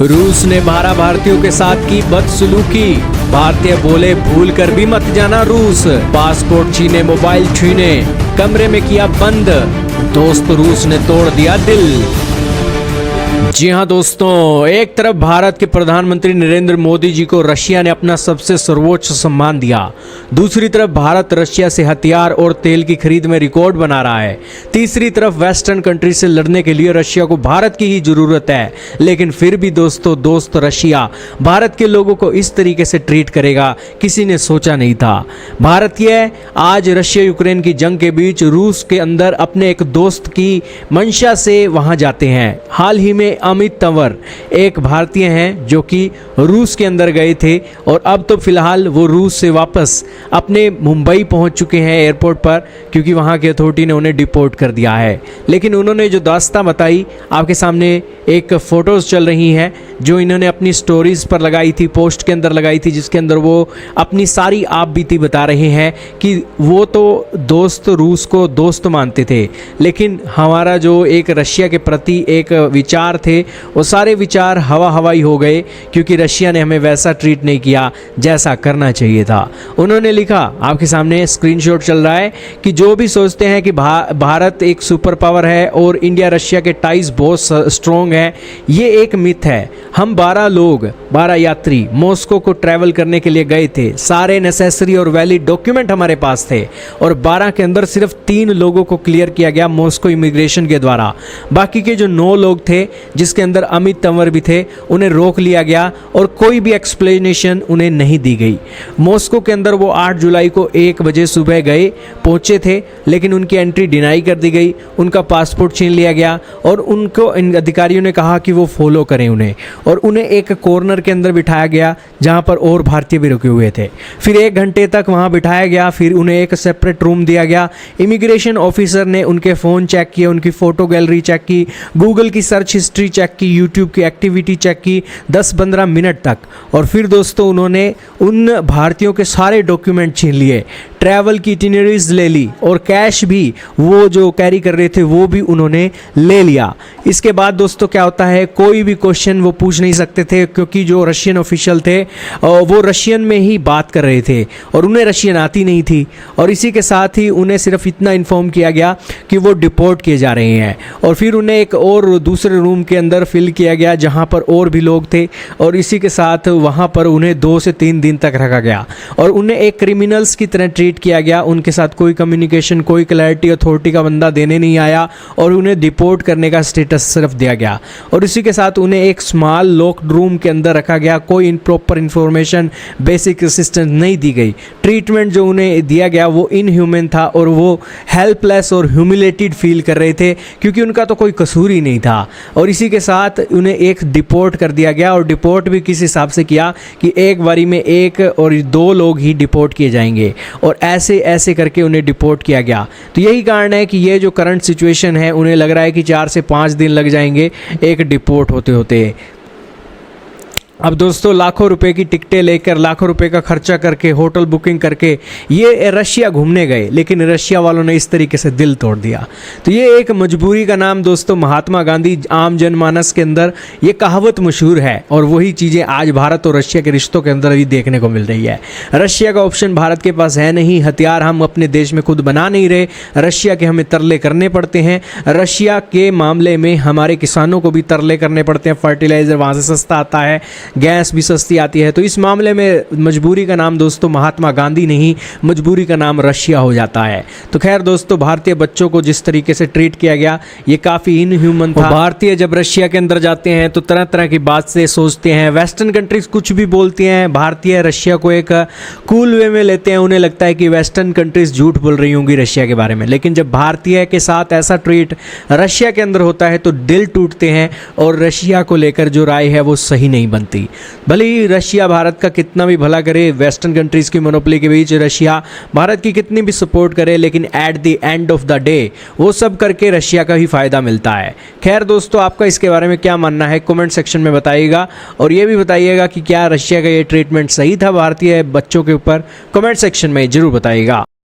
रूस ने 12 भारतीयों के साथ की बदसलूकी। भारतीय बोले भूल कर भी मत जाना रूस। पासपोर्ट छीने, मोबाइल छीने, कमरे में किया बंद। दोस्त रूस ने तोड़ दिया दिल। जी हां दोस्तों, एक तरफ भारत के प्रधानमंत्री नरेंद्र मोदी जी को रशिया ने अपना सबसे सर्वोच्च सम्मान दिया, दूसरी तरफ भारत रशिया से हथियार और तेल की खरीद में रिकॉर्ड बना रहा है। तीसरी तरफ वेस्टर्न कंट्री से लड़ने के लिए रशिया को भारत की ही जरूरत है। लेकिन फिर भी दोस्तों, दोस्त रशिया भारत के लोगों को इस तरीके से ट्रीट करेगा, किसी ने सोचा नहीं था। भारतीय आज रशिया यूक्रेन की जंग के बीच रूस के अंदर अपने एक दोस्त की मंशा से वहां जाते हैं। हाल ही में अमित तंवर एक भारतीय हैं जो कि रूस के अंदर गए थे और अब तो फिलहाल वो रूस से वापस अपने मुंबई पहुंच चुके हैं एयरपोर्ट पर, क्योंकि वहां की अथॉरिटी ने उन्हें डिपोर्ट कर दिया है। लेकिन उन्होंने जो दास्तां बताई, आपके सामने एक फोटोज चल रही हैं जो इन्होंने अपनी स्टोरीज पर लगाई थी, पोस्ट के अंदर लगाई थी, जिसके अंदर वो अपनी सारी आप बीती बता रहे हैं कि वो तो दोस्त रूस को दोस्त मानते थे, लेकिन हमारा जो एक रशिया के प्रति एक विचार थे वो सारे विचार हवा हवाई हो गए, क्योंकि रशिया ने हमें वैसा ट्रीट नहीं किया जैसा करना चाहिए था। उन्होंने लिखा, आपके सामने स्क्रीनशॉट चल रहा है, कि जो भी सोचते हैं कि भारत एक सुपर पावर है और इंडिया रशिया के टाइज बहुत स्ट्रॉन्ग है, ये एक मिथ है। हम 12 यात्री मॉस्को को ट्रैवल करने के लिए गए थे। सारे नेसेसरी और वैलिड डॉक्यूमेंट हमारे पास थे और 12 के अंदर सिर्फ 3 लोगों को क्लियर किया गया मॉस्को इमिग्रेशन के द्वारा। बाकी के जो 9 लोग थे, जिसके अंदर अमित तंवर भी थे, उन्हें रोक लिया गया और कोई भी एक्सप्लेनेशन उन्हें नहीं दी गई। मॉस्को के अंदर वो 8 जुलाई को 1 बजे सुबह पहुंचे थे, लेकिन उनकी एंट्री डिनाई कर दी गई, उनका पासपोर्ट छीन लिया गया और उनको इन अधिकारियों ने कहा कि वो फॉलो करें उन्हें, और उन्हें एक कॉर्नर के अंदर बिठाया गया जहां पर और भारतीय भी रुके हुए थे। फिर 1 घंटे तक वहां बिठाया गया, फिर उन्हें एक सेपरेट रूम दिया गया। इमिग्रेशन ऑफिसर ने उनके फ़ोन चेक किए, उनकी फ़ोटो गैलरी चेक की, गूगल की सर्च हिस्ट्री चेक की, यूट्यूब की एक्टिविटी चेक की 10-15 मिनट तक। और फिर दोस्तों, उन्होंने उन भारतीयों के सारे डॉक्यूमेंट छीन लिए, ट्रैवल की इटिनरीज ले ली और कैश भी वो जो कैरी कर रहे थे वो भी उन्होंने ले लिया। इसके बाद दोस्तों क्या होता है, कोई भी क्वेश्चन वो पूछ नहीं सकते थे, क्योंकि जो रशियन ऑफिशियल थे वो रशियन में ही बात कर रहे थे और उन्हें रशियन आती नहीं थी। और इसी के साथ ही उन्हें सिर्फ इतना इन्फॉर्म किया गया कि वो डिपोर्ट किए जा रहे हैं, और फिर उन्हें एक और दूसरे रूम के अंदर फिल किया गया जहां पर और भी लोग थे, और इसी के साथ वहां पर उन्हें 2 से 3 दिन तक रखा गया और उन्हें एक क्रिमिनल्स की तरह ट्रीट किया गया। उनके साथ कोई कम्युनिकेशन, कोई क्लैरिटी अथॉरिटी का बंदा देने नहीं आया और उन्हें डिपोर्ट करने का स्टेटस सिर्फ दिया गया। और इसी के साथ उन्हें एक स्मॉल लॉक्ड रूम के अंदर रखा गया, कोई प्रॉपर इंफॉर्मेशन, बेसिक असिस्टेंस नहीं दी गई। ट्रीटमेंट जो उन्हें दिया गया वो इनह्यूमन था और वो हेल्पलेस और ह्यूमिलेटेड फील कर रहे थे, क्योंकि उनका तो कोई कसूर ही नहीं था। और इसी के साथ उन्हें एक डिपोर्ट कर दिया गया, और डिपोर्ट भी किस हिसाब से किया कि एक बारी में 1 और 2 लोग ही डिपोर्ट किए जाएंगे, और ऐसे करके उन्हें डिपोर्ट किया गया। तो यही कारण है कि ये जो करंट सिचुएशन है, उन्हें लग रहा है कि 4 से 5 दिन लग जाएंगे एक डिपोर्ट होते होते। अब दोस्तों, लाखों रुपए की टिकटें लेकर, लाखों रुपए का खर्चा करके, होटल बुकिंग करके ये रशिया घूमने गए, लेकिन रशिया वालों ने इस तरीके से दिल तोड़ दिया। तो ये एक मजबूरी का नाम दोस्तों, महात्मा गांधी आम जनमानस के अंदर ये कहावत मशहूर है, और वही चीज़ें आज भारत और रशिया के रिश्तों के अंदर भी देखने को मिल रही है। रशिया का ऑप्शन भारत के पास है नहीं, हथियार हम अपने देश में खुद बना नहीं रहे, रशिया के हमें तरले करने पड़ते हैं। रशिया के मामले में हमारे किसानों को भी तरले करने पड़ते हैं, फर्टिलाइज़र वहाँ से सस्ता आता है, गैस भी सस्ती आती है। तो इस मामले में मजबूरी का नाम दोस्तों महात्मा गांधी नहीं, मजबूरी का नाम रशिया हो जाता है। तो खैर दोस्तों, भारतीय बच्चों को जिस तरीके से ट्रीट किया गया ये काफ़ी इनह्यूमन था। भारतीय जब रशिया के अंदर जाते हैं तो तरह तरह की बात से सोचते हैं, वेस्टर्न कंट्रीज कुछ भी बोलती हैं, भारतीय रशिया को एक कूल वे में लेते हैं। उन्हें लगता है कि वेस्टर्न कंट्रीज झूठ बोल रही होंगी रशिया के बारे में, लेकिन जब भारतीय के साथ ऐसा ट्रीट रशिया के अंदर होता है तो दिल टूटते हैं, और रशिया को लेकर जो राय है वो सही नहीं बनती। भले ही रशिया भारत का कितना भी भला करे, वेस्टर्न कंट्रीज की मोनोपोली के बीच रशिया भारत की कितनी भी सपोर्ट करे, लेकिन at the end of the day वो सब करके रशिया का ही फायदा मिलता है। खैर दोस्तों, आपका इसके बारे में क्या मानना है कमेंट सेक्शन में बताइएगा, और ये भी बताइएगा कि क्या रशिया का ये ट्रीटमेंट सही था भारतीय बच्चों के ऊपर, कमेंट सेक्शन में जरूर बताइएगा।